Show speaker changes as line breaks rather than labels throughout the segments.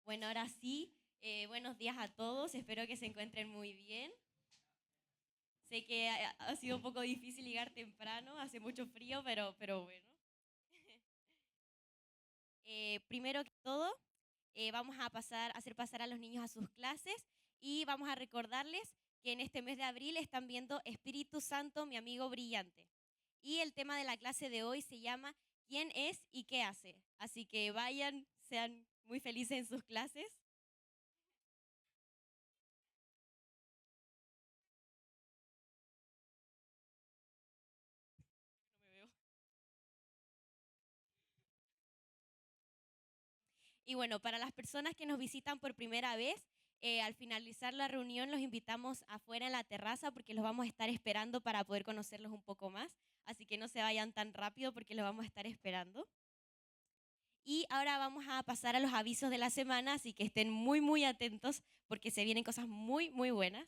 Bueno, ahora sí, buenos días a todos, espero que se encuentren muy bien. Sé que ha sido un poco difícil llegar temprano, hace mucho frío, pero bueno. Primero que todo, vamos a hacer pasar a los niños a sus clases y vamos a recordarles que en este mes de abril están viendo Espíritu Santo, mi amigo brillante. Y el tema de la clase de hoy se llama ¿Quién es y qué hace? Así que vayan, sean muy felices en sus clases. No me veo. Y bueno, para las personas que nos visitan por primera vez, al finalizar la reunión los invitamos afuera en la terraza porque los vamos a estar esperando para poder conocerlos un poco más. Así que no se vayan tan rápido porque los vamos a estar esperando. Y ahora vamos a pasar a los avisos de la semana, así que estén muy, muy atentos porque se vienen cosas muy, muy buenas.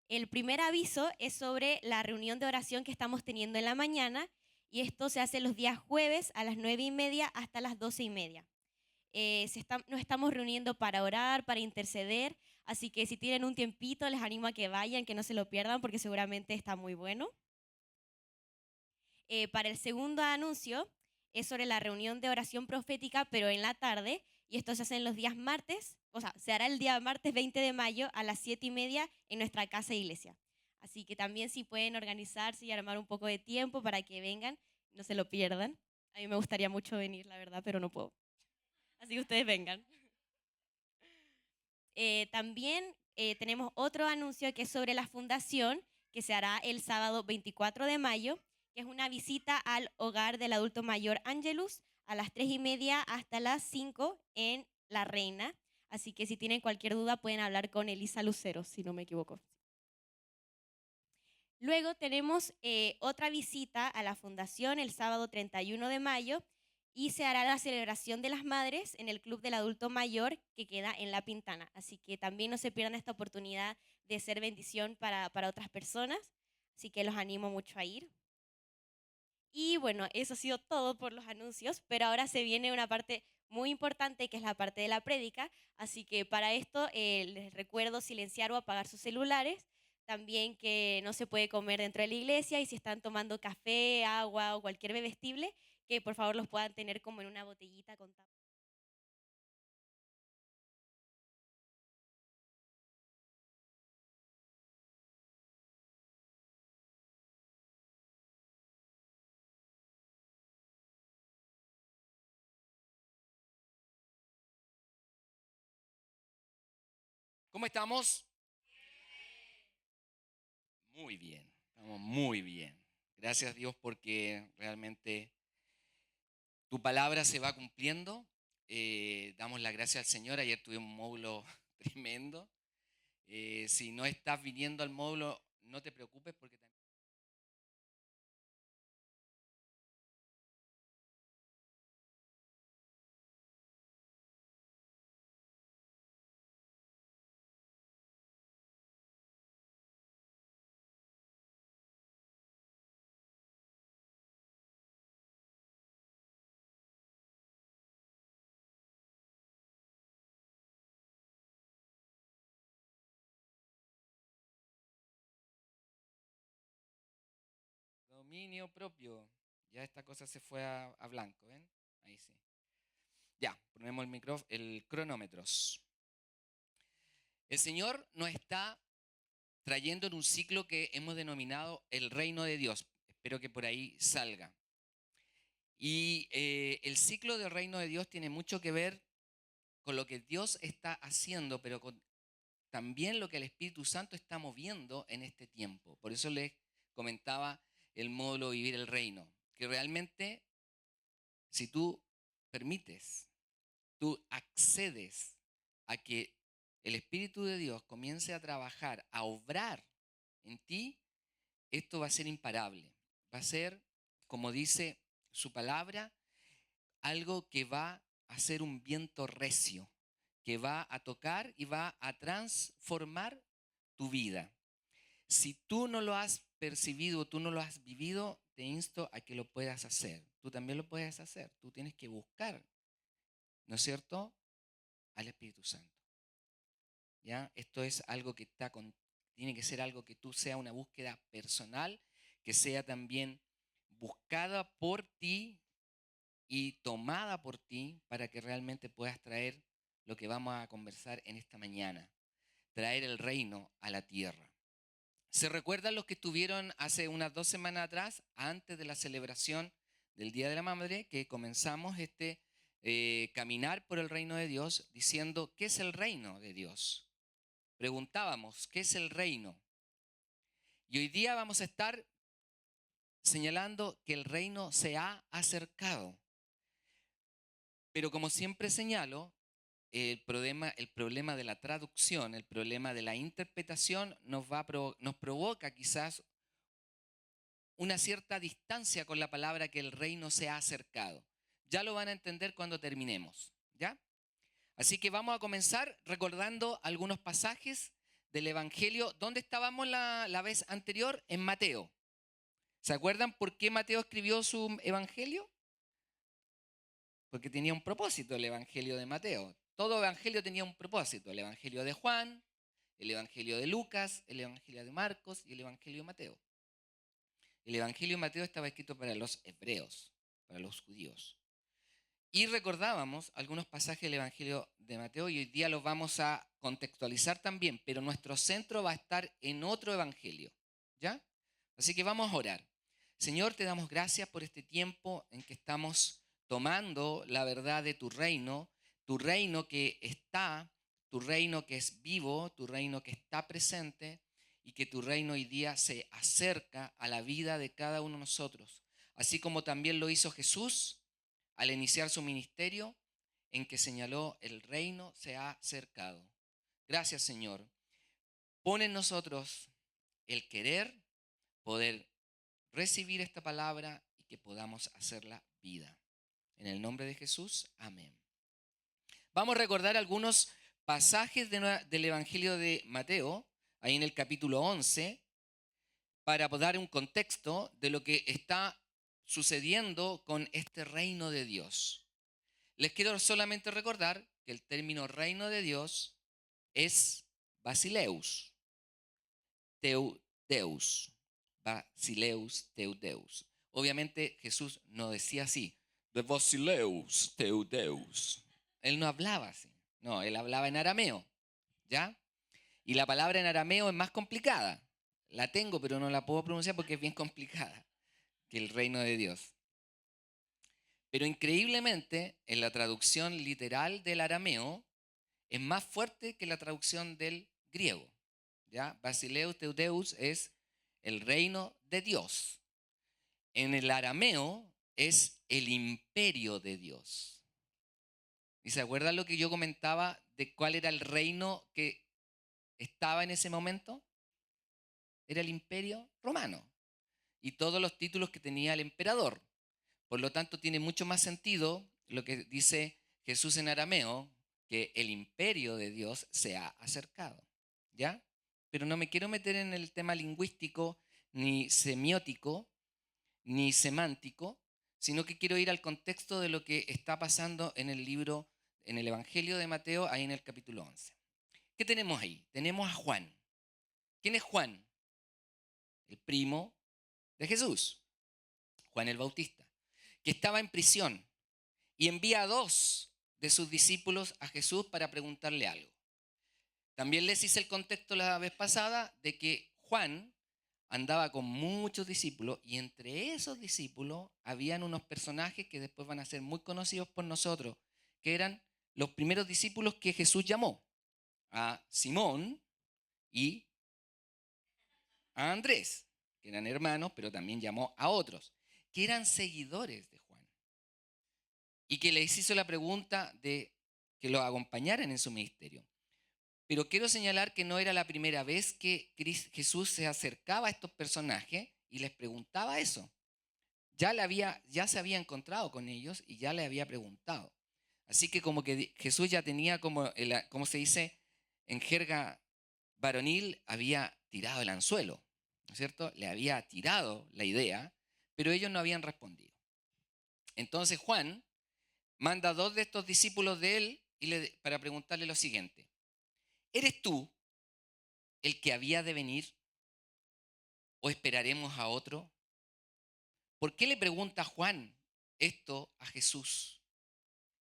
El primer aviso es sobre la reunión de oración que estamos teniendo en la mañana y esto se hace los días jueves a las 9:30 hasta las 12:30. Nos estamos reuniendo para orar, para interceder, así que si tienen un tiempito les animo a que vayan, que no se lo pierdan porque seguramente está muy bueno. Para el segundo anuncio es sobre la reunión de oración profética, pero en la tarde, y esto se hace en los días martes, o sea, se hará el día martes 20 de mayo a las 7:30 en nuestra casa de iglesia. Así que también si pueden organizarse y armar un poco de tiempo para que vengan, no se lo pierdan. A mí me gustaría mucho venir, la verdad, pero no puedo. Así que ustedes vengan. También tenemos otro anuncio que es sobre la fundación, que se hará el sábado 24 de mayo, que es una visita al hogar del adulto mayor Angelus a las 3:30 hasta las 5 en La Reina. Así que si tienen cualquier duda pueden hablar con Elisa Lucero, si no me equivoco. Luego tenemos otra visita a la fundación el sábado 31 de mayo y se hará la celebración de las madres en el Club del Adulto Mayor que queda en La Pintana. Así que también no se pierdan esta oportunidad de ser bendición para otras personas. Así que los animo mucho a ir. Y bueno, eso ha sido todo por los anuncios, pero ahora se viene una parte muy importante que es la parte de la prédica, así que para esto les recuerdo silenciar o apagar sus celulares, también que no se puede comer dentro de la iglesia y si están tomando café, agua o cualquier bebestible, que por favor los puedan tener como en una botellita con tapa.
¿Cómo estamos? Muy bien, estamos muy bien. Gracias Dios porque realmente tu palabra se va cumpliendo. Damos la gracia al Señor. Ayer tuvimos un módulo tremendo. Si no estás viniendo al módulo, no te preocupes porque también dominio propio. Ya esta cosa se fue a blanco, ¿ven? Ahí sí. Ya, ponemos el el cronómetros. El Señor nos está trayendo en un ciclo que hemos denominado el reino de Dios. Espero que por ahí salga. Y el ciclo del reino de Dios tiene mucho que ver con lo que Dios está haciendo, pero con también lo que el Espíritu Santo está moviendo en este tiempo. Por eso les comentaba el módulo Vivir el Reino, que realmente si tú permites, tú accedes a que el Espíritu de Dios comience a trabajar, a obrar en ti, esto va a ser imparable. Va a ser, como dice su palabra, algo que va a ser un viento recio, que va a tocar y va a transformar tu vida. Si tú no lo has percibido, tú no lo has vivido, te insto a que lo puedas hacer. Tú también lo puedes hacer. Tú tienes que buscar, ¿no es cierto? al Espíritu Santo. ¿Ya? Esto es algo que tiene que ser algo que tú sea una búsqueda personal, que sea también buscada por ti y tomada por ti para que realmente puedas traer lo que vamos a conversar en esta mañana, traer el reino a la tierra. ¿Se recuerdan los que estuvieron hace unas 2 semanas atrás, antes de la celebración del Día de la Madre, que comenzamos este caminar por el reino de Dios diciendo, ¿qué es el reino de Dios? Preguntábamos, ¿qué es el reino? Y hoy día vamos a estar señalando que el reino se ha acercado. Pero como siempre señalo, el problema de la traducción, el problema de la interpretación nos provoca quizás una cierta distancia con la palabra que el reino se ha acercado. Ya lo van a entender cuando terminemos, ¿ya? Así que vamos a comenzar recordando algunos pasajes del Evangelio. ¿Dónde estábamos la vez anterior? En Mateo. ¿Se acuerdan por qué Mateo escribió su Evangelio? Porque tenía un propósito el Evangelio de Mateo. Todo Evangelio tenía un propósito. El Evangelio de Juan, el Evangelio de Lucas, el Evangelio de Marcos y el Evangelio de Mateo. El Evangelio de Mateo estaba escrito para los hebreos, para los judíos. Y recordábamos algunos pasajes del Evangelio de Mateo y hoy día los vamos a contextualizar también, pero nuestro centro va a estar en otro Evangelio, ¿ya? Así que vamos a orar. Señor, te damos gracias por este tiempo en que estamos tomando la verdad de tu reino que está, tu reino que es vivo, tu reino que está presente y que tu reino hoy día se acerca a la vida de cada uno de nosotros, así como también lo hizo Jesús al iniciar su ministerio, en que señaló el reino se ha acercado. Gracias, Señor. Pon en nosotros el querer, poder recibir esta palabra y que podamos hacerla vida. En el nombre de Jesús, amén. Vamos a recordar algunos pasajes del Evangelio de Mateo, ahí en el capítulo 11, para dar un contexto de lo que está sucediendo con este reino de Dios. Les quiero solamente recordar que el término reino de Dios es basileus, teudeus, basileus, teudeus. Obviamente Jesús no decía así, de basileus, teudeus. Él no hablaba así, no, él hablaba en arameo, ¿ya? Y la palabra en arameo es más complicada. La tengo, pero no la puedo pronunciar porque es bien complicada que el reino de Dios. Pero increíblemente, en la traducción literal del arameo, es más fuerte que la traducción del griego. ¿Ya? Basileus Teudeus es el reino de Dios. En el arameo es el imperio de Dios. ¿Y se acuerdan lo que yo comentaba de cuál era el reino que estaba en ese momento? Era el imperio romano y todos los títulos que tenía el emperador. Por lo tanto, tiene mucho más sentido lo que dice Jesús en arameo, que el imperio de Dios se ha acercado, ¿ya? Pero no me quiero meter en el tema lingüístico, ni semiótico, ni semántico, sino que quiero ir al contexto de lo que está pasando en el libro, en el Evangelio de Mateo, ahí en el capítulo 11. ¿Qué tenemos ahí? Tenemos a Juan. ¿Quién es Juan? El primo de Jesús, Juan el Bautista, que estaba en prisión y envía a 2 de sus discípulos a Jesús para preguntarle algo. También les hice el contexto la vez pasada de que Juan andaba con muchos discípulos y entre esos discípulos habían unos personajes que después van a ser muy conocidos por nosotros, que eran los primeros discípulos que Jesús llamó, a Simón y a Andrés, que eran hermanos, pero también llamó a otros, que eran seguidores de Juan y que les hizo la pregunta de que los acompañaran en su ministerio. Pero quiero señalar que no era la primera vez que Jesús se acercaba a estos personajes y les preguntaba eso. Ya se había encontrado con ellos y ya le había preguntado. Así que como que Jesús ya tenía como se dice en jerga varonil, había tirado el anzuelo, ¿no es cierto? Le había tirado la idea, pero ellos no habían respondido. Entonces Juan manda a 2 de estos discípulos de él para preguntarle lo siguiente. ¿Eres tú el que había de venir o esperaremos a otro? ¿Por qué le pregunta Juan esto a Jesús?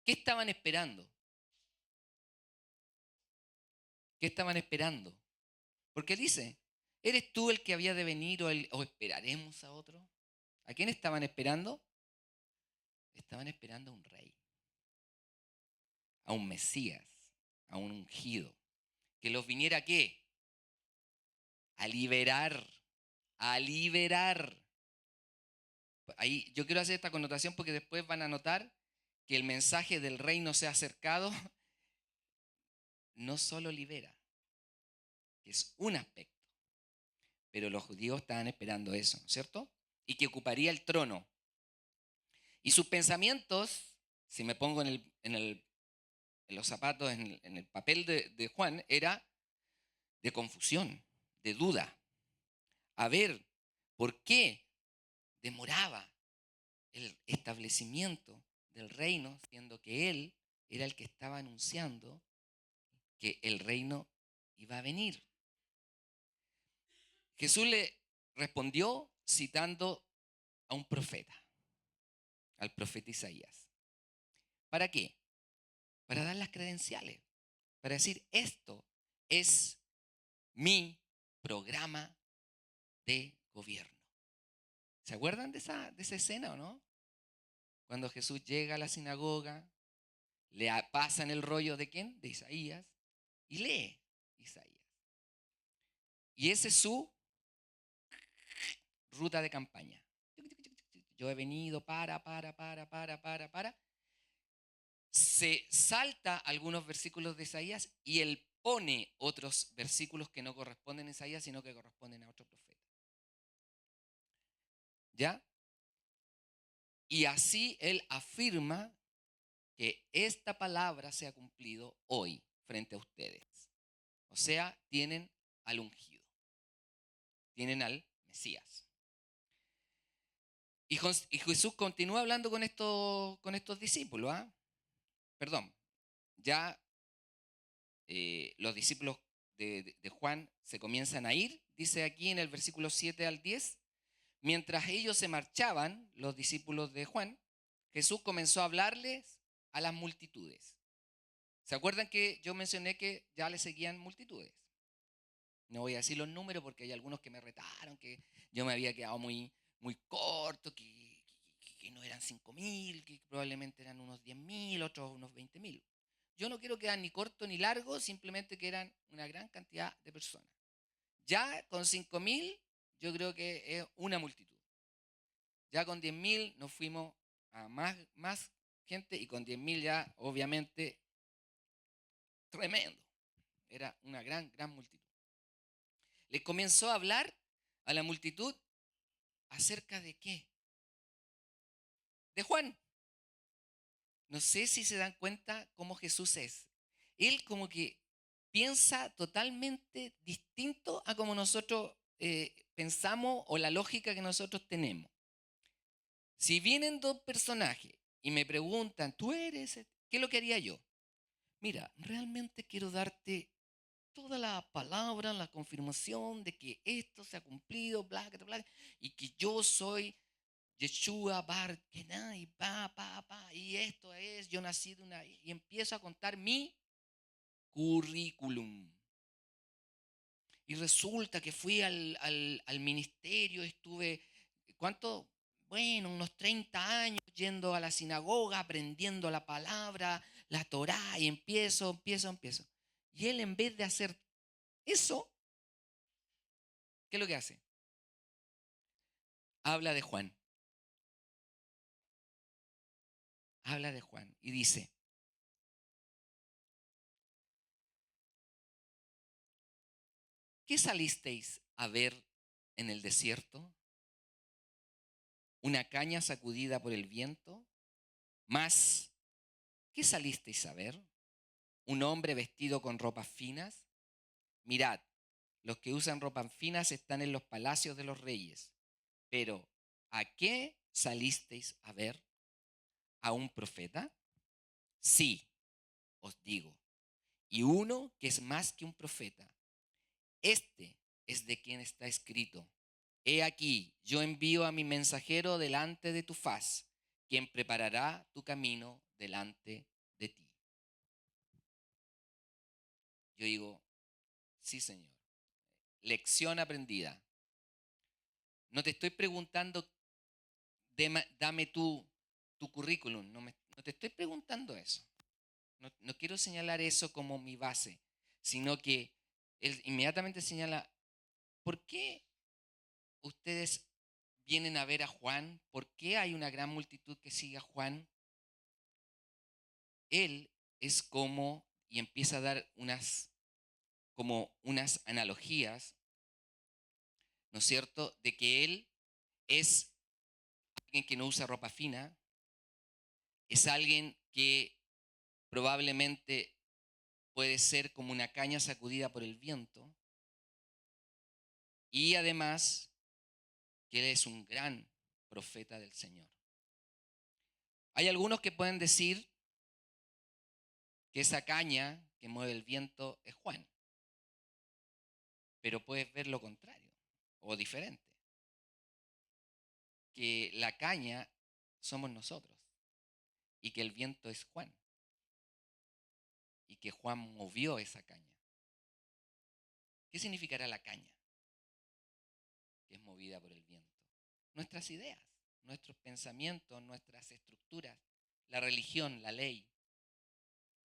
¿Qué estaban esperando? ¿Qué estaban esperando? Porque dice, ¿eres tú el que había de venir o esperaremos a otro? ¿A quién estaban esperando? Estaban esperando a un rey, a un Mesías, a un ungido, que los viniera ¿a qué? A liberar, a liberar. Ahí yo quiero hacer esta connotación porque después van a notar que el mensaje del reino se ha acercado, no solo libera, que es un aspecto, pero los judíos estaban esperando eso, ¿no es cierto? Y que ocuparía el trono. Y sus pensamientos, si me pongo en los zapatos, en el papel de Juan, era de confusión, de duda. A ver, ¿por qué demoraba el establecimiento del reino, siendo que él era el que estaba anunciando que el reino iba a venir? Jesús le respondió citando a un profeta, al profeta Isaías. ¿Para qué? Para dar las credenciales, para decir, esto es mi programa de gobierno. ¿Se acuerdan de esa escena o no? Cuando Jesús llega a la sinagoga, le pasan el rollo de ¿quién? De Isaías, y lee Isaías. Y esa es su ruta de campaña. Yo he venido para. Se salta algunos versículos de Isaías y él pone otros versículos que no corresponden a Isaías, sino que corresponden a otro profeta. ¿Ya? Y así él afirma que esta palabra se ha cumplido hoy frente a ustedes. O sea, tienen al ungido, tienen al Mesías. Y Jesús continúa hablando con estos discípulos. Perdón, ya los discípulos de Juan se comienzan a ir, dice aquí en el versículo 7 al 10. Mientras ellos se marchaban, los discípulos de Juan, Jesús comenzó a hablarles a las multitudes. ¿Se acuerdan que yo mencioné que ya le seguían multitudes? No voy a decir los números porque hay algunos que me retaron, que yo me había quedado muy corto, que no eran 5.000, que probablemente eran unos 10.000, otros unos 20.000. Yo no quiero quedar ni corto ni largo, simplemente que eran una gran cantidad de personas. Ya con 5.000 yo creo que es una multitud. Ya con 10.000 nos fuimos a más gente y con 10.000 ya obviamente tremendo. Era una gran multitud. Le comenzó a hablar a la multitud acerca de qué. De Juan. No sé si se dan cuenta cómo Jesús es. Él como que piensa totalmente distinto a como nosotros pensamos o la lógica que nosotros tenemos. Si vienen dos personajes y me preguntan, ¿tú eres? ¿Qué es lo que haría yo? Mira, realmente quiero darte toda la palabra, la confirmación de que esto se ha cumplido, bla, bla, bla, y que yo soy Yeshua Bar Kenai, y esto es, yo nací de una, y empiezo a contar mi currículum. Y resulta que fui al ministerio, estuve, ¿cuánto? Bueno, unos 30 años yendo a la sinagoga, aprendiendo la palabra, la Torá, y empiezo. Y él, en vez de hacer eso, ¿qué es lo que hace? Habla de Juan. Habla de Juan y dice, ¿qué salisteis a ver en el desierto? ¿Una caña sacudida por el viento? Más, ¿qué salisteis a ver? ¿Un hombre vestido con ropas finas? Mirad, los que usan ropas finas están en los palacios de los reyes. Pero, ¿a qué salisteis a ver? ¿A un profeta? Sí, os digo, y uno que es más que un profeta. Este es de quien está escrito: He aquí, yo envío a mi mensajero delante de tu faz, quien preparará tu camino delante de ti. Yo digo, sí, Señor. Lección aprendida. No te estoy preguntando, dame tu currículum. No te estoy preguntando eso. No quiero señalar eso como mi base, sino que él inmediatamente señala, ¿por qué ustedes vienen a ver a Juan? ¿Por qué hay una gran multitud que sigue a Juan? Él es como, y empieza a dar como unas analogías, ¿no es cierto?, de que él es alguien que no usa ropa fina, es alguien que probablemente puede ser como una caña sacudida por el viento, y además que él es un gran profeta del Señor. Hay algunos que pueden decir que esa caña que mueve el viento es Juan, pero puedes ver lo contrario o diferente, que la caña somos nosotros y que el viento es Juan y que Juan movió esa caña. ¿Qué significará la caña que es movida por el viento? Nuestras ideas, nuestros pensamientos, nuestras estructuras, la religión, la ley,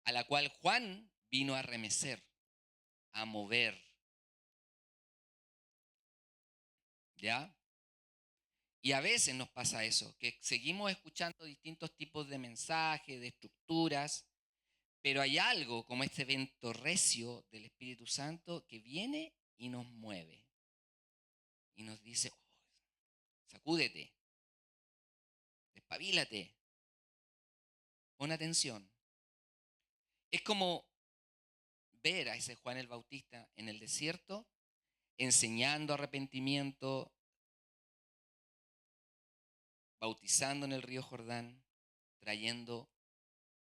a la cual Juan vino a remecer, a mover. ¿Ya? Y a veces nos pasa eso, que seguimos escuchando distintos tipos de mensajes, de estructuras, pero hay algo como este evento recio del Espíritu Santo que viene y nos mueve y nos dice, oh, sacúdete, despabilate, pon atención. Es como ver a ese Juan el Bautista en el desierto enseñando arrepentimiento, bautizando en el río Jordán, trayendo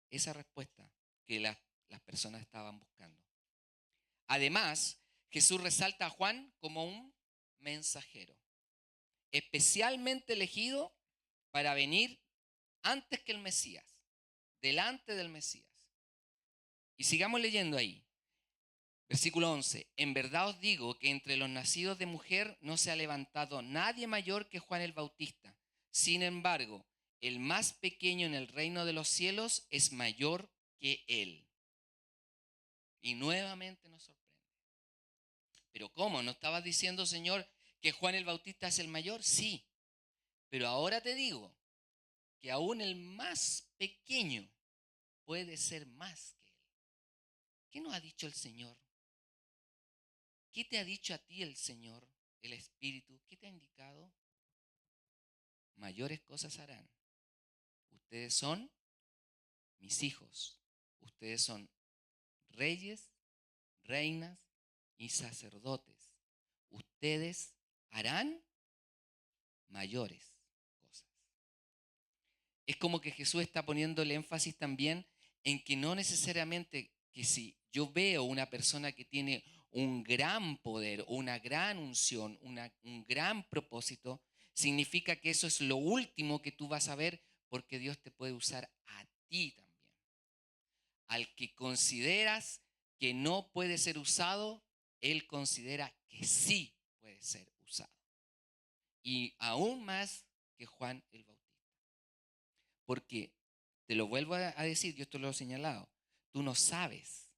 esa respuesta que las personas estaban buscando. Además, Jesús resalta a Juan como un mensajero, especialmente elegido para venir antes que el Mesías, delante del Mesías. Y sigamos leyendo ahí. Versículo 11. En verdad os digo que entre los nacidos de mujer no se ha levantado nadie mayor que Juan el Bautista. Sin embargo, el más pequeño en el reino de los cielos es mayor que él. Y nuevamente nos sorprende. Pero ¿cómo? ¿No estabas diciendo, Señor, que Juan el Bautista es el mayor? Sí, pero ahora te digo que aún el más pequeño puede ser más que él. ¿Qué nos ha dicho el Señor? ¿Qué te ha dicho a ti el Señor, el Espíritu? ¿Qué te ha indicado? Mayores cosas harán. Ustedes son mis hijos. Ustedes son reyes, reinas y sacerdotes. Ustedes harán mayores cosas. Es como que Jesús está poniendo el énfasis también en que no necesariamente que si yo veo una persona que tiene un gran poder, una gran unción, un gran propósito, significa que eso es lo último que tú vas a ver, porque Dios te puede usar a ti también. Al que consideras que no puede ser usado, Él considera que sí puede ser usado. Y aún más que Juan el Bautista. Porque, te lo vuelvo a decir, yo esto lo he señalado, tú no sabes.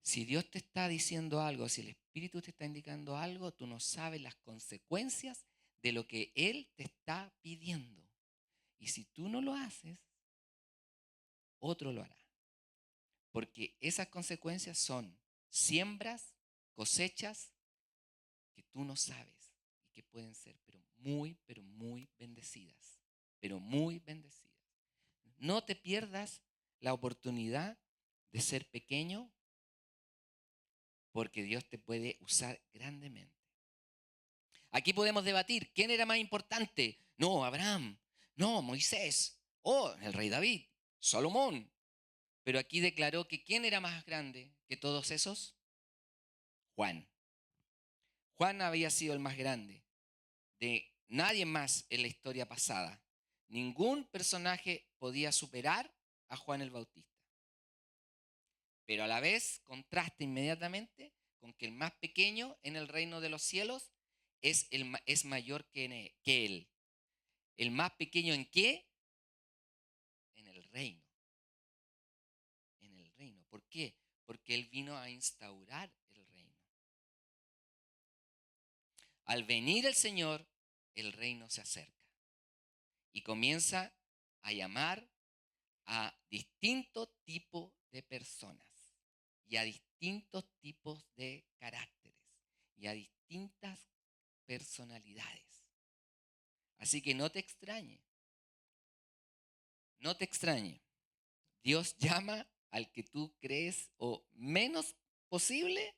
Si Dios te está diciendo algo, si el Espíritu te está indicando algo, tú no sabes las consecuencias de lo que Él te está pidiendo. Y si tú no lo haces, otro lo hará. Porque esas consecuencias son siembras, cosechas que tú no sabes y que pueden ser pero muy bendecidas. Pero muy bendecidas. No te pierdas la oportunidad de ser pequeño porque Dios te puede usar grandemente. Aquí podemos debatir, ¿quién era más importante? No, Abraham. No, Moisés. Oh, el rey David. Salomón. Pero aquí declaró que ¿quién era más grande que todos esos? Juan. Juan había sido el más grande. De nadie más en la historia pasada. Ningún personaje podía superar a Juan el Bautista. Pero a la vez contrasta inmediatamente con que el más pequeño en el reino de los cielos es mayor que él. ¿El más pequeño en qué? En el reino. En el reino. ¿Por qué? Porque él vino a instaurar el reino. Al venir el Señor, el reino se acerca y comienza a llamar a distintos tipos de personas y a distintos tipos de caracteres y a distintas personalidades. Así que no te extrañe, no te extrañe. Dios llama al que tú crees o menos posible,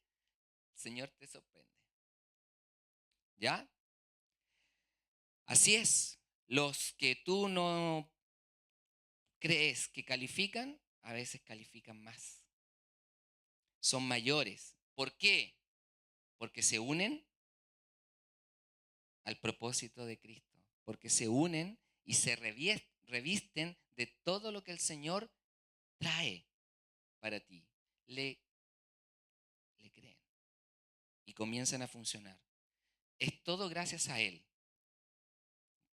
el Señor te sorprende. ¿Ya? Así es. Los que tú no crees que califican, a veces califican más. Son mayores. ¿Por qué? Porque se unen al propósito de Cristo. Porque se unen y se revisten de todo lo que el Señor trae para ti. Le creen y comienzan a funcionar. Es todo gracias a Él.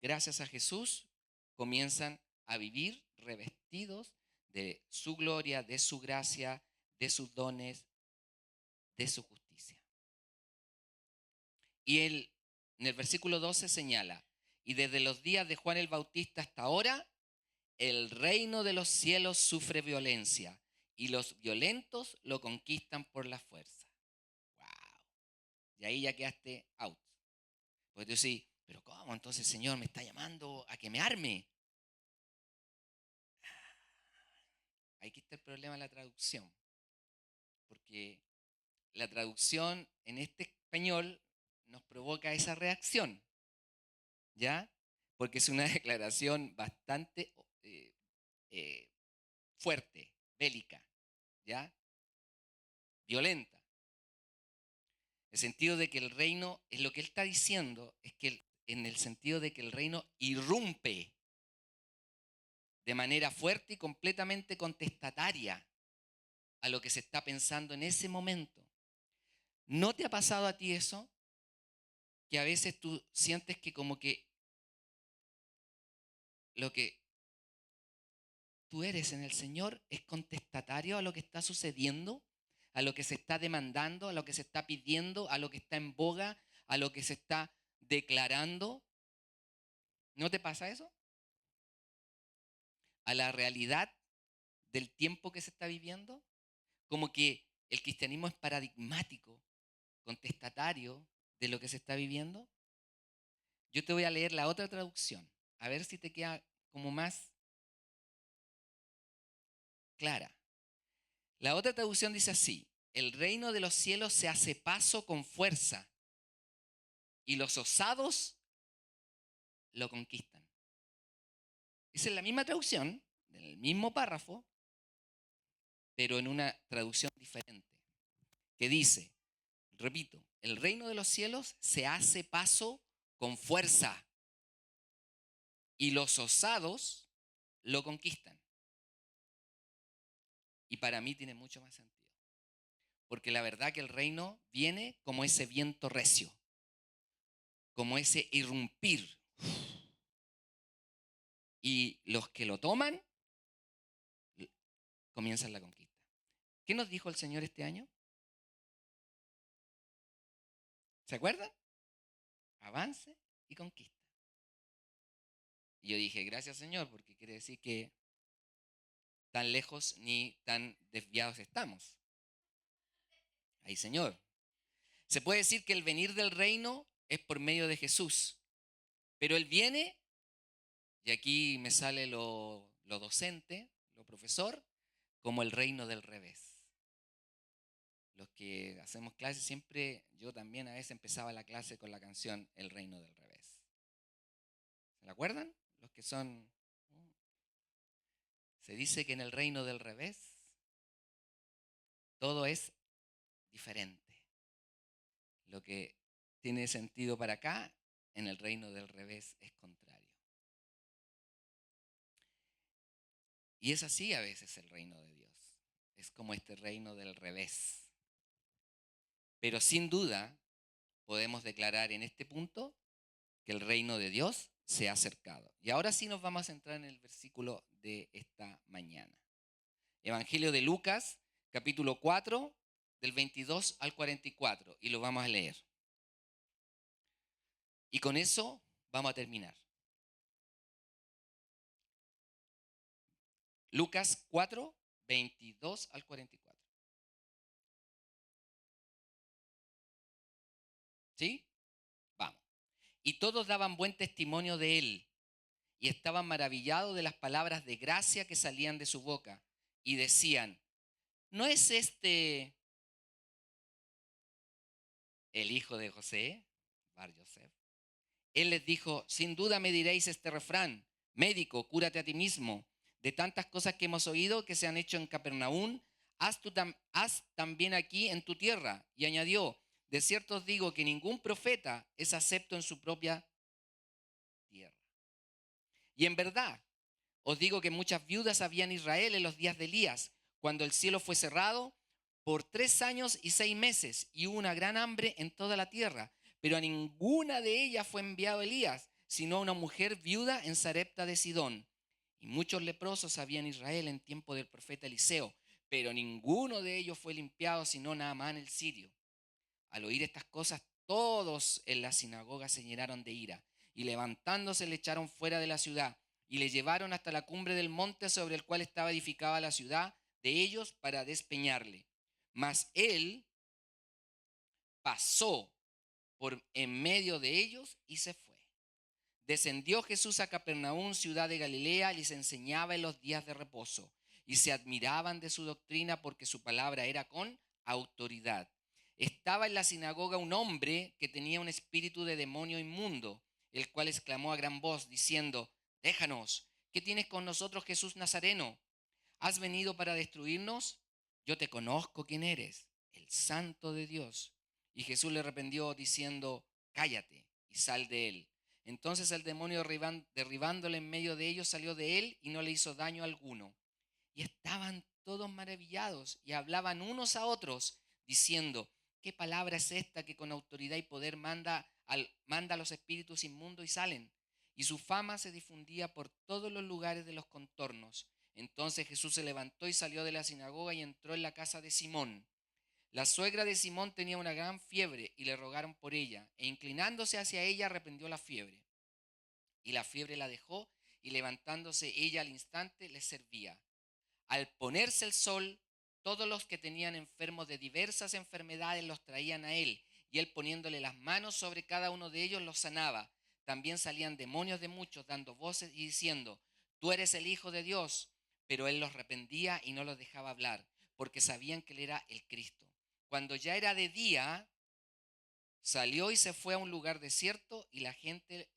Gracias a Jesús comienzan a vivir revestidos de su gloria, de su gracia, de sus dones, de su justicia. Y él, en el versículo 12 señala, y desde los días de Juan el Bautista hasta ahora, el reino de los cielos sufre violencia y los violentos lo conquistan por la fuerza. ¡Wow! Y ahí ya quedaste out. Porque tú decís, pero ¿cómo? Entonces el Señor me está llamando a que me arme. Aquí está el problema de la traducción. Porque la traducción en este español nos provoca esa reacción. ¿Ya? Porque es una declaración bastante eh, fuerte, bélica, ¿ya? Violenta. El sentido de que el reino, es lo que él está diciendo, es que en el sentido de que el reino irrumpe de manera fuerte y completamente contestataria a lo que se está pensando en ese momento. ¿No te ha pasado a ti eso? Que a veces tú sientes que como que lo que tú eres en el Señor es contestatario a lo que está sucediendo, a lo que se está demandando, a lo que se está pidiendo, a lo que está en boga, a lo que se está declarando. ¿No te pasa eso? A la realidad del tiempo que se está viviendo. Como que el cristianismo es paradigmático, contestatario de lo que se está viviendo. Yo te voy a leer la otra traducción, a ver si te queda como más clara. La otra traducción dice así: el reino de los cielos se hace paso con fuerza y los osados lo conquistan. Esa es la misma traducción, del mismo párrafo, pero en una traducción diferente, que dice, repito, el reino de los cielos se hace paso con fuerza y los osados lo conquistan. Y para mí tiene mucho más sentido, porque la verdad que el reino viene como ese viento recio, como ese irrumpir. Y los que lo toman, comienzan la conquista. ¿Qué nos dijo el Señor este año? ¿Se acuerdan? Avance y conquista. Y yo dije, gracias Señor, porque quiere decir que tan lejos ni tan desviados estamos. Ahí Señor. Se puede decir que el venir del reino es por medio de Jesús, pero Él viene, y aquí me sale lo docente, lo profesor, como el reino del revés. Los que hacemos clases siempre, yo también a veces empezaba la clase con la canción El reino del revés. ¿Se la acuerdan? Los que son... Se dice que en el reino del revés Todo es diferente. Lo que tiene sentido para acá, en el reino del revés es contrario. Y es así a veces el reino de Dios. Es como este reino del revés. Pero sin duda podemos declarar en este punto que el reino de Dios se ha acercado. Y ahora sí nos vamos a centrar en el versículo de esta mañana. Evangelio de Lucas, capítulo 4, del 22 al 44, y lo vamos a leer. Y con eso vamos a terminar. Lucas 4, 22 al 44. ¿Sí? Vamos. Y todos daban buen testimonio de él, y estaban maravillados de las palabras de gracia que salían de su boca, y decían, ¿no es este el hijo de José? Bar Yosef. Él les dijo, sin duda me diréis este refrán, médico, cúrate a ti mismo. De tantas cosas que hemos oído que se han hecho en Capernaum, haz también aquí en tu tierra. Y añadió, de cierto os digo que ningún profeta es acepto en su propia tierra. Y en verdad, os digo que muchas viudas había en Israel en los días de Elías, cuando el cielo fue cerrado por 3 años y 6 meses, y hubo una gran hambre en toda la tierra. Pero a ninguna de ellas fue enviado Elías, sino a una mujer viuda en Sarepta de Sidón. Y muchos leprosos había en Israel en tiempo del profeta Eliseo, pero ninguno de ellos fue limpiado, sino Naamán el sirio. Al oír estas cosas, todos en la sinagoga se llenaron de ira, y levantándose le echaron fuera de la ciudad, y le llevaron hasta la cumbre del monte sobre el cual estaba edificada la ciudad de ellos para despeñarle. Mas él pasó por en medio de ellos y se fue. Descendió Jesús a Capernaum, ciudad de Galilea, y les enseñaba en los días de reposo. Y se admiraban de su doctrina porque su palabra era con autoridad. Estaba en la sinagoga un hombre que tenía un espíritu de demonio inmundo, el cual exclamó a gran voz diciendo, déjanos, ¿qué tienes con nosotros, Jesús Nazareno? ¿Has venido para destruirnos? Yo te conozco quién eres, el Santo de Dios. Y Jesús le reprendió diciendo, cállate y sal de él. Entonces el demonio, derribándole en medio de ellos, salió de él y no le hizo daño alguno. Y estaban todos maravillados y hablaban unos a otros, diciendo, ¿qué palabra es esta que con autoridad y poder manda a los espíritus inmundos y salen? Y su fama se difundía por todos los lugares de los contornos. Entonces Jesús se levantó y salió de la sinagoga y entró en la casa de Simón. La suegra de Simón tenía una gran fiebre y le rogaron por ella, e inclinándose hacia ella reprendió la fiebre. Y la fiebre la dejó, y levantándose ella al instante les servía. Al ponerse el sol, todos los que tenían enfermos de diversas enfermedades los traían a él, y él poniéndole las manos sobre cada uno de ellos los sanaba. También salían demonios de muchos, dando voces y diciendo, tú eres el Hijo de Dios. Pero él los reprendía y no los dejaba hablar, porque sabían que él era el Cristo. Cuando ya era de día, salió y se fue a un lugar desierto, y la gente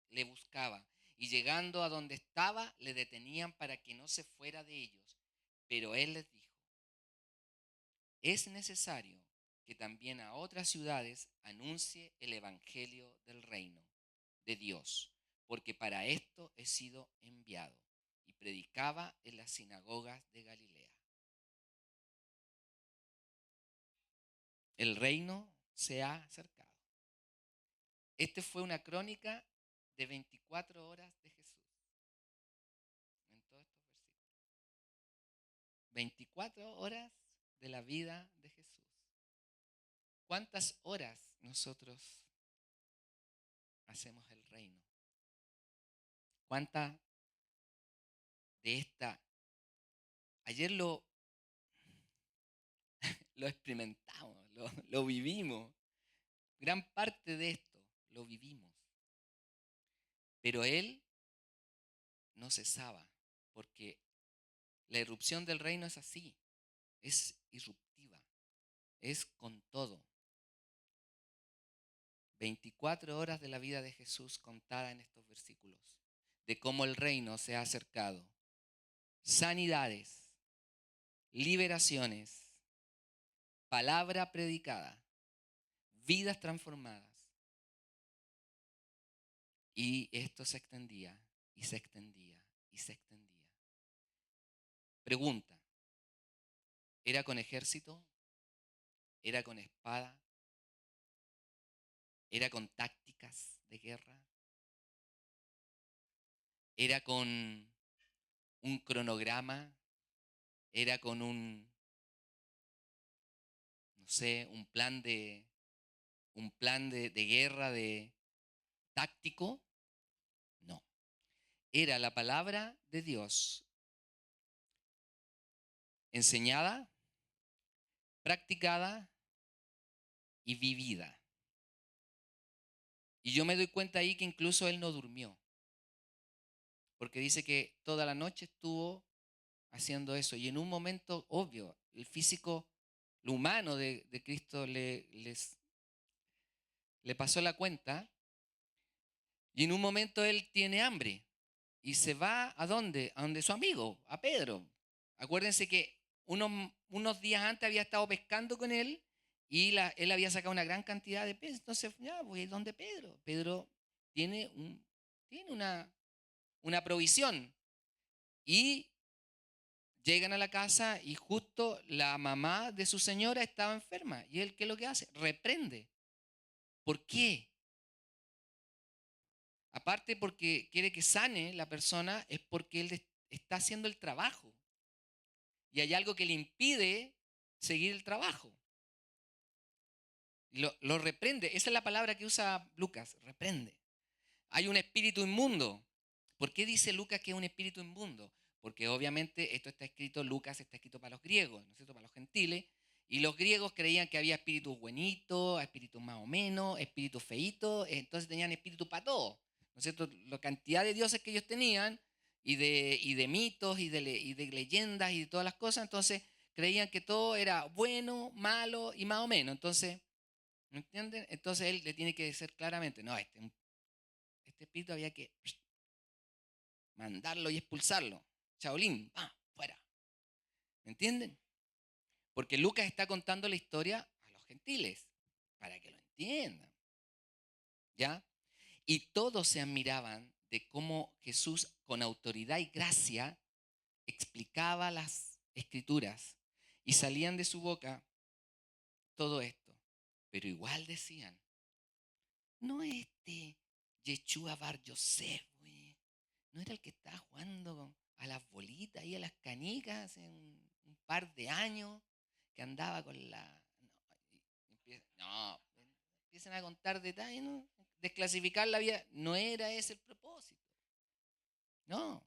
le buscaba. Y llegando a donde estaba, le detenían para que no se fuera de ellos. Pero él les dijo, es necesario que también a otras ciudades anuncie el evangelio del reino de Dios, porque para esto he sido enviado. Y predicaba en las sinagogas de Galilea. El reino se ha acercado. Esta fue una crónica de 24 horas de Jesús en todos estos versículos. 24 horas de la vida de Jesús. ¿Cuántas horas nosotros hacemos el reino? ¿Cuánta de esta? Ayer lo experimentamos, lo vivimos. Gran parte de esto lo vivimos. Pero él no cesaba, porque la irrupción del reino es así, es irruptiva, es con todo. 24 horas de la vida de Jesús contada en estos versículos, de cómo el reino se ha acercado. Sanidades, liberaciones, palabra predicada, vidas transformadas. Y esto se extendía y se extendía y se extendía. Pregunta, ¿era con ejército? ¿Era con espada? ¿Era con tácticas de guerra? ¿Era con un cronograma? ¿Era con no sé, un plan de guerra táctico? No. Era la palabra de Dios enseñada, practicada y vivida. Y yo me doy cuenta ahí que incluso él no durmió, porque dice que toda la noche estuvo haciendo eso. Y en un momento, obvio, el físico, lo humano de Cristo le pasó la cuenta, y en un momento él tiene hambre y se va ¿a dónde? A donde su amigo, a Pedro. Acuérdense que unos días antes había estado pescando con él y él había sacado una gran cantidad de peces. Entonces, ya voy a ir donde Pedro. Pedro tiene, tiene una provisión. Y llegan a la casa y justo la mamá de su señora estaba enferma. ¿Y él qué es lo que hace? Reprende. ¿Por qué? Aparte porque quiere que sane la persona, es porque él está haciendo el trabajo. Y hay algo que le impide seguir el trabajo. Lo reprende. Esa es la palabra que usa Lucas, reprende. Hay un espíritu inmundo. ¿Por qué dice Lucas que es un espíritu inmundo? Porque obviamente esto está escrito, Lucas está escrito para los griegos, ¿no es cierto? Para los gentiles. Y los griegos creían que había espíritus buenitos, espíritus más o menos, espíritus feitos, entonces tenían espíritu para todo, ¿no es cierto? La cantidad de dioses que ellos tenían y de mitos y de leyendas y de todas las cosas, entonces creían que todo era bueno, malo y más o menos. Entonces, ¿me entienden? Entonces él le tiene que decir claramente, no, este espíritu había que mandarlo y expulsarlo. Shaolin, fuera. ¿Me entienden? Porque Lucas está contando la historia a los gentiles, para que lo entiendan. ¿Ya? Y todos se admiraban de cómo Jesús, con autoridad y gracia, explicaba las escrituras y salían de su boca todo esto. Pero igual decían, no Yeshua Bar Yosef, güey. No era el que estaba jugando a las bolitas y a las canicas hace un par de años, que andaba con la... No, empiezan a contar detalles, ¿no? Desclasificar la vida. No era ese el propósito. No.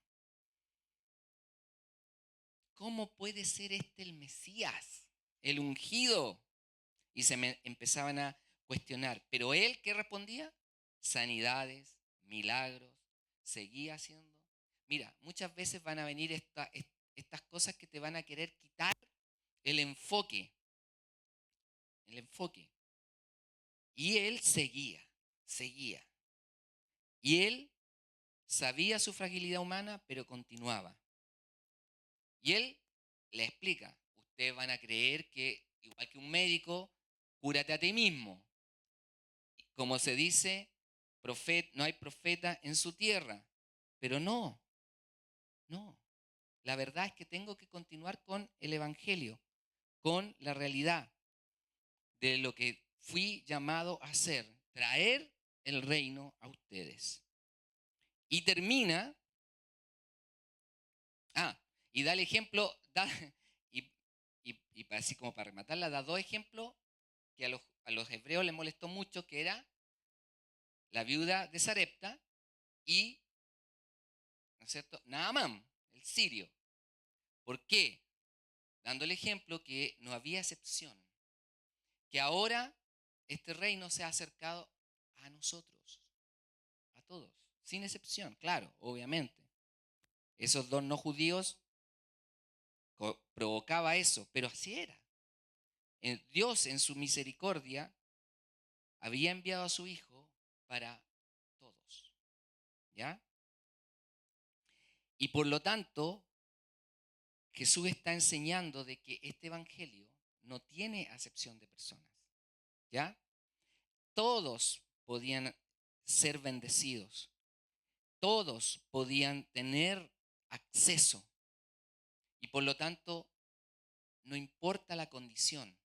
¿Cómo puede ser este el Mesías, el ungido? Y empezaban a cuestionar. Pero él, ¿qué respondía? Sanidades, milagros, seguía haciendo. Mira, muchas veces van a venir estas cosas que te van a querer quitar el enfoque. El enfoque. Y él seguía, seguía. Y él sabía su fragilidad humana, pero continuaba. Y él le explica, ustedes van a creer que, igual que un médico, cúrate a ti mismo. Como se dice, no hay profeta en su tierra. Pero no, no. La verdad es que tengo que continuar con el Evangelio, con la realidad de lo que fui llamado a hacer, traer el reino a ustedes. Y termina, y da el ejemplo, y así como para rematarla, da dos ejemplos que a los hebreos les molestó mucho, que era la viuda de Sarepta y, ¿no es cierto?, Naamán, el sirio. ¿Por qué? Dando el ejemplo que no había excepción, que ahora este reino se ha acercado a nosotros, a todos, sin excepción, claro, obviamente. Esos dos no judíos provocaba eso, pero así era. Dios en su misericordia había enviado a su Hijo para todos, ¿ya? Y por lo tanto, Jesús está enseñando de que este evangelio no tiene acepción de personas, ¿ya? Todos podían ser bendecidos, todos podían tener acceso y por lo tanto no importa la condición,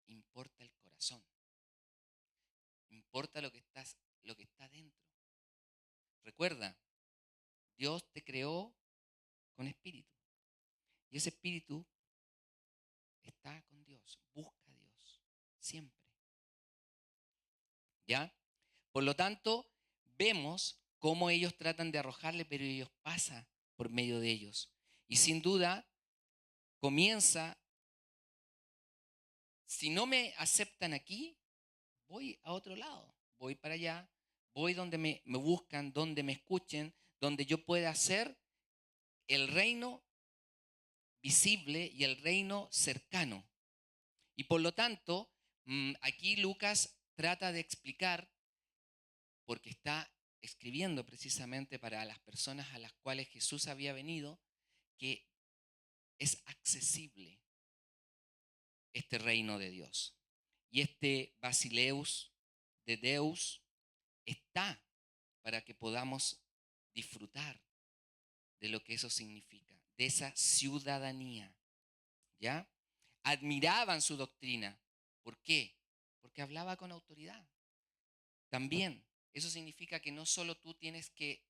importa el corazón, importa lo que está dentro. Recuerda, Dios te creó con espíritu y ese espíritu está con Dios, busca a Dios siempre, ¿ya? Por lo tanto, vemos cómo ellos tratan de arrojarle, pero ellos pasan por medio de ellos. Y sin duda, comienza, si no me aceptan aquí, voy a otro lado, voy para allá, voy donde me buscan, donde me escuchen, donde yo pueda hacer el reino visible y el reino cercano. Y por lo tanto, aquí Lucas trata de explicar, porque está escribiendo precisamente para las personas a las cuales Jesús había venido, que es accesible este reino de Dios. Y este Basileus de Deus está para que podamos disfrutar de lo que eso significa, de esa ciudadanía, ¿ya? Admiraban su doctrina. ¿Por qué? Porque hablaba con autoridad. También, eso significa que no solo tú tienes que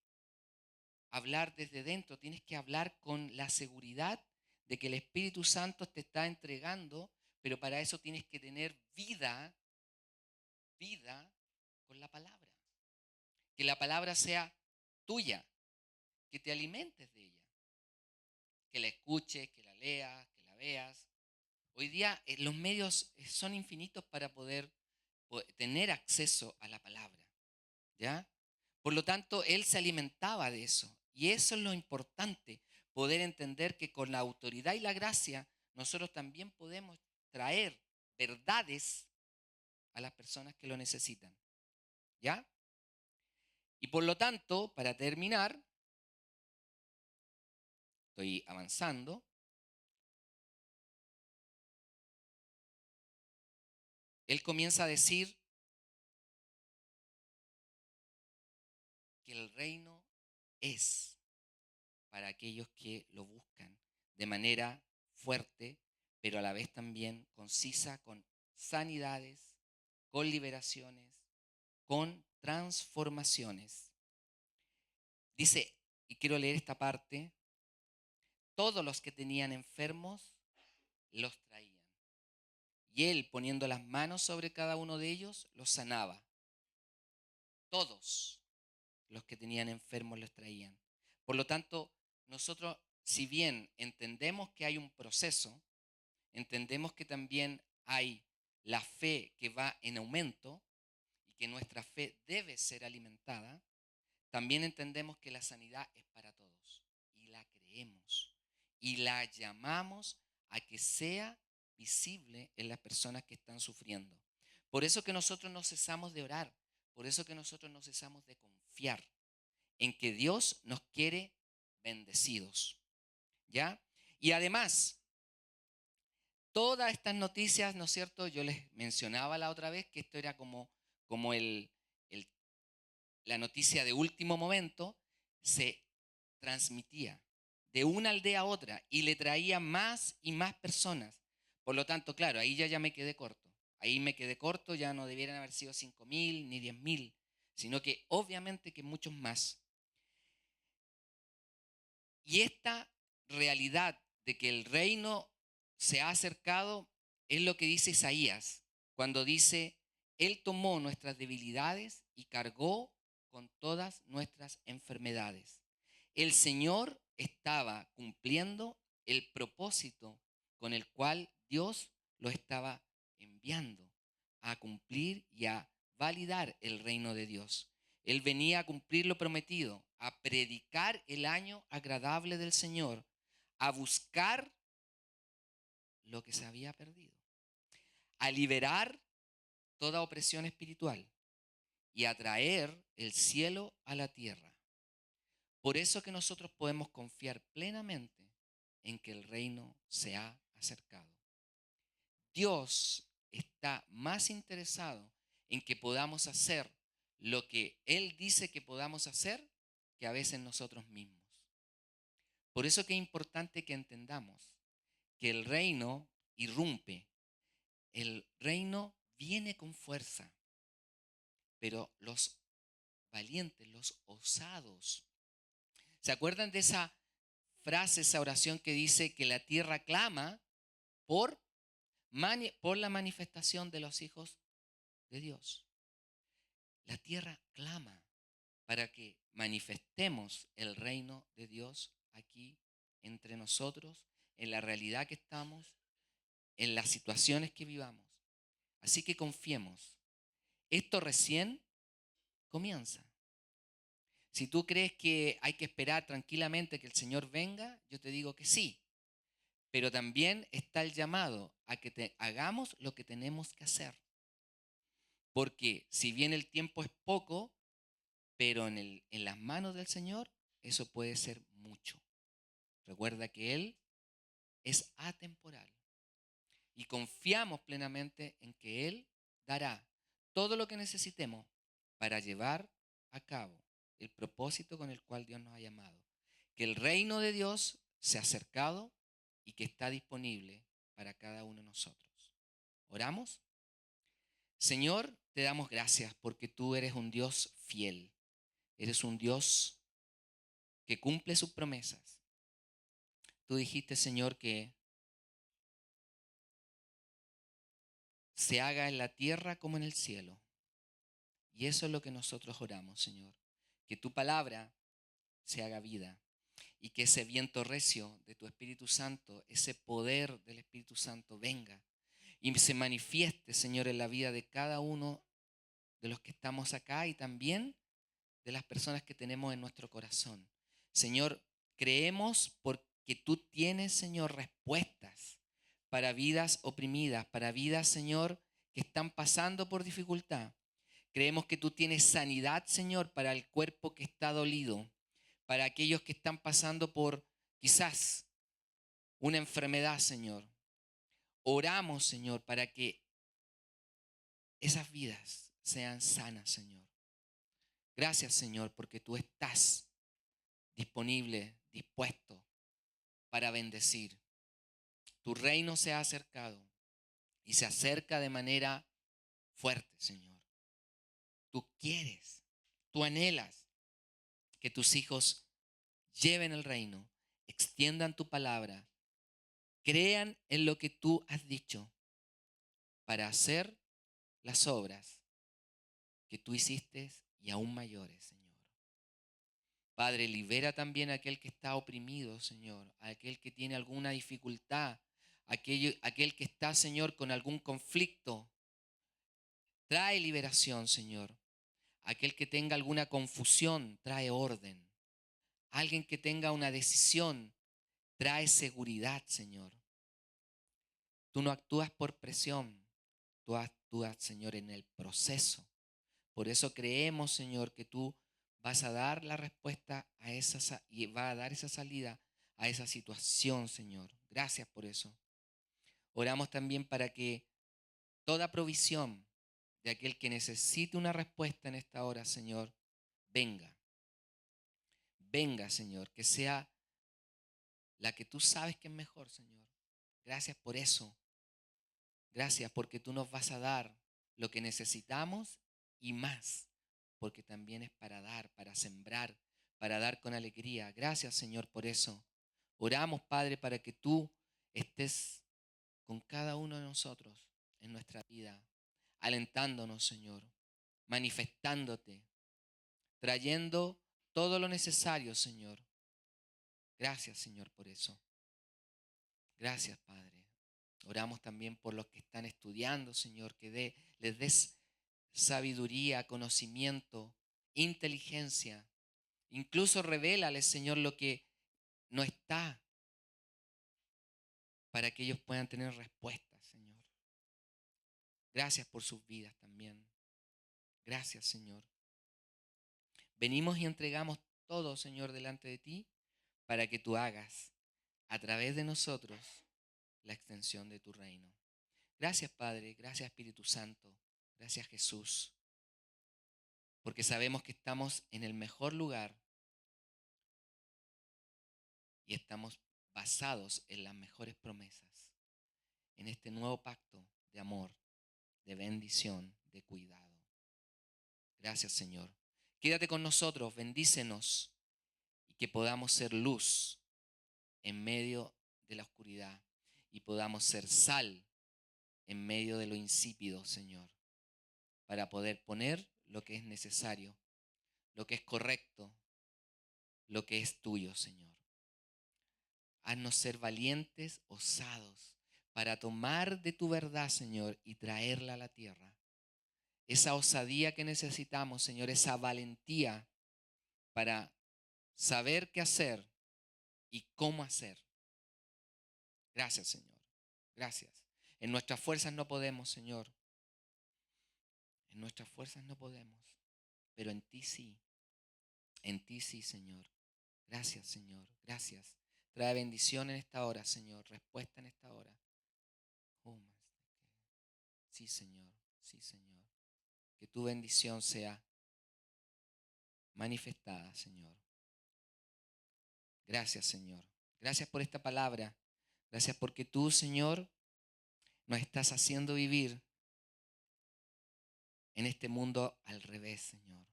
hablar desde dentro, tienes que hablar con la seguridad de que el Espíritu Santo te está entregando, pero para eso tienes que tener vida con la palabra. Que la palabra sea tuya, que te alimentes de ella, que la escuches, que la leas, que la veas. Hoy día los medios son infinitos para poder tener acceso a la palabra, ¿ya? Por lo tanto, él se alimentaba de eso. Y eso es lo importante, poder entender que con la autoridad y la gracia, nosotros también podemos traer verdades a las personas que lo necesitan, ¿ya? Y por lo tanto, para terminar, estoy avanzando, él comienza a decir que el reino es para aquellos que lo buscan de manera fuerte, pero a la vez también concisa, con sanidades, con liberaciones, con transformaciones. Dice, y quiero leer esta parte, todos los que tenían enfermos los traían. Y él, poniendo las manos sobre cada uno de ellos, los sanaba. Todos los que tenían enfermos los traían. Por lo tanto, nosotros, si bien entendemos que hay un proceso, entendemos que también hay la fe que va en aumento y que nuestra fe debe ser alimentada, también entendemos que la sanidad es para todos y la creemos y la llamamos a que sea visible en las personas que están sufriendo. Por eso que nosotros no cesamos de orar, por eso que nosotros no cesamos de confiar en que Dios nos quiere bendecidos, ¿ya? Y además, todas estas noticias, ¿no es cierto? Yo les mencionaba la otra vez que esto era como la noticia de último momento, se transmitía de una aldea a otra y le traía más y más personas. Por lo tanto, claro, ahí ya me quedé corto. Ahí me quedé corto, ya no debieran haber sido 5.000 ni 10.000, sino que obviamente que muchos más. Y esta realidad de que el reino se ha acercado es lo que dice Isaías, cuando dice, Él tomó nuestras debilidades y cargó con todas nuestras enfermedades. El Señor estaba cumpliendo el propósito con el cual Dios lo estaba enviando a cumplir y a validar el reino de Dios. Él venía a cumplir lo prometido, a predicar el año agradable del Señor, a buscar lo que se había perdido, a liberar toda opresión espiritual y a traer el cielo a la tierra. Por eso que nosotros podemos confiar plenamente en que el reino se ha acercado. Dios está más interesado en que podamos hacer lo que Él dice que podamos hacer que a veces nosotros mismos. Por eso que es importante que entendamos que el reino irrumpe, el reino viene con fuerza, pero los valientes, los osados. ¿Se acuerdan de esa frase, esa oración que dice que la tierra clama por, por la manifestación de los hijos de Dios? La tierra clama para que manifestemos el reino de Dios aquí entre nosotros, en la realidad que estamos, en las situaciones que vivamos. Así que confiemos. Esto recién comienza. Si tú crees que hay que esperar tranquilamente que el Señor venga, yo te digo que sí. Pero también está el llamado a que hagamos lo que tenemos que hacer. Porque si bien el tiempo es poco, pero en las manos del Señor, eso puede ser mucho. Recuerda que Él es atemporal. Y confiamos plenamente en que Él dará todo lo que necesitemos para llevar a cabo el propósito con el cual Dios nos ha llamado. Que el reino de Dios se ha acercado y que está disponible para cada uno de nosotros. ¿Oramos? Señor, te damos gracias porque tú eres un Dios fiel. Eres un Dios que cumple sus promesas. Tú dijiste, Señor, que se haga en la tierra como en el cielo. Y eso es lo que nosotros oramos, Señor. Que tu palabra se haga vida y que ese viento recio de tu Espíritu Santo, ese poder del Espíritu Santo venga y se manifieste, Señor, en la vida de cada uno de los que estamos acá y también de las personas que tenemos en nuestro corazón. Señor, creemos porque tú tienes, Señor, respuestas para vidas oprimidas, para vidas, Señor, que están pasando por dificultad. Creemos que tú tienes sanidad, Señor, para el cuerpo que está dolido, para aquellos que están pasando por quizás una enfermedad, Señor. Oramos, Señor, para que esas vidas sean sanas, Señor. Gracias, Señor, porque tú estás disponible, dispuesto para bendecir. Tu reino se ha acercado y se acerca de manera fuerte, Señor. Tú quieres, tú anhelas que tus hijos lleven el reino, extiendan tu palabra, crean en lo que tú has dicho para hacer las obras que tú hiciste y aún mayores, Señor. Padre, libera también a aquel que está oprimido, Señor, a aquel que tiene alguna dificultad, aquel que está, Señor, con algún conflicto. Trae liberación, Señor. Aquel que tenga alguna confusión, trae orden. Alguien que tenga una decisión, trae seguridad, Señor. Tú no actúas por presión, tú actúas, Señor, en el proceso. Por eso creemos, Señor, que tú vas a dar la respuesta a esa y va a dar esa salida a esa situación, Señor. Gracias por eso. Oramos también para que toda provisión de aquel que necesite una respuesta en esta hora, Señor, venga. Venga, Señor, que sea la que tú sabes que es mejor, Señor. Gracias por eso. Gracias porque tú nos vas a dar lo que necesitamos y más, porque también es para dar, para sembrar, para dar con alegría. Gracias, Señor, por eso. Oramos, Padre, para que tú estés con cada uno de nosotros en nuestra vida, alentándonos, Señor, manifestándote, trayendo todo lo necesario, Señor. Gracias, Señor, por eso. Gracias, Padre. Oramos también por los que están estudiando, Señor, que les des sabiduría, conocimiento, inteligencia. Incluso revélales, Señor, lo que no está para que ellos puedan tener respuestas, Señor. Gracias por sus vidas también. Gracias, Señor. Venimos y entregamos todo, Señor, delante de ti para que tú hagas a través de nosotros la extensión de tu reino. Gracias, Padre, gracias, Espíritu Santo, gracias, Jesús, porque sabemos que estamos en el mejor lugar y estamos basados en las mejores promesas, en este nuevo pacto de amor, de bendición, de cuidado. Gracias, Señor. Quédate con nosotros, bendícenos y que podamos ser luz en medio de la oscuridad y podamos ser sal en medio de lo insípido, Señor, para poder poner lo que es necesario, lo que es correcto, lo que es tuyo, Señor. Haznos ser valientes, osados, para tomar de tu verdad, Señor, y traerla a la tierra. Esa osadía que necesitamos, Señor, esa valentía para saber qué hacer y cómo hacer. Gracias, Señor. Gracias. En nuestras fuerzas no podemos, Señor. En nuestras fuerzas no podemos, pero en ti sí. En ti sí, Señor. Gracias, Señor. Gracias. Trae bendición en esta hora, Señor. Respuesta en esta hora. Sí, Señor. Sí, Señor. Que tu bendición sea manifestada, Señor. Gracias, Señor. Gracias por esta palabra. Gracias porque tú, Señor, nos estás haciendo vivir en este mundo al revés, Señor.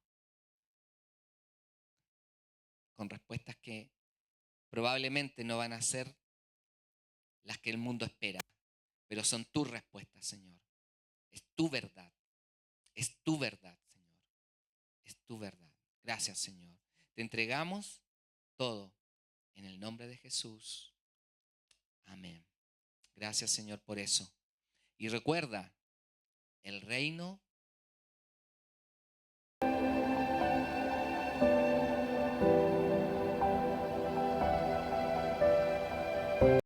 Con respuestas que probablemente no van a ser las que el mundo espera, pero son tus respuestas, Señor. Es tu verdad. Es tu verdad, Señor. Es tu verdad. Gracias, Señor. Te entregamos todo en el nombre de Jesús. Amén. Gracias, Señor, por eso. Y recuerda, el reino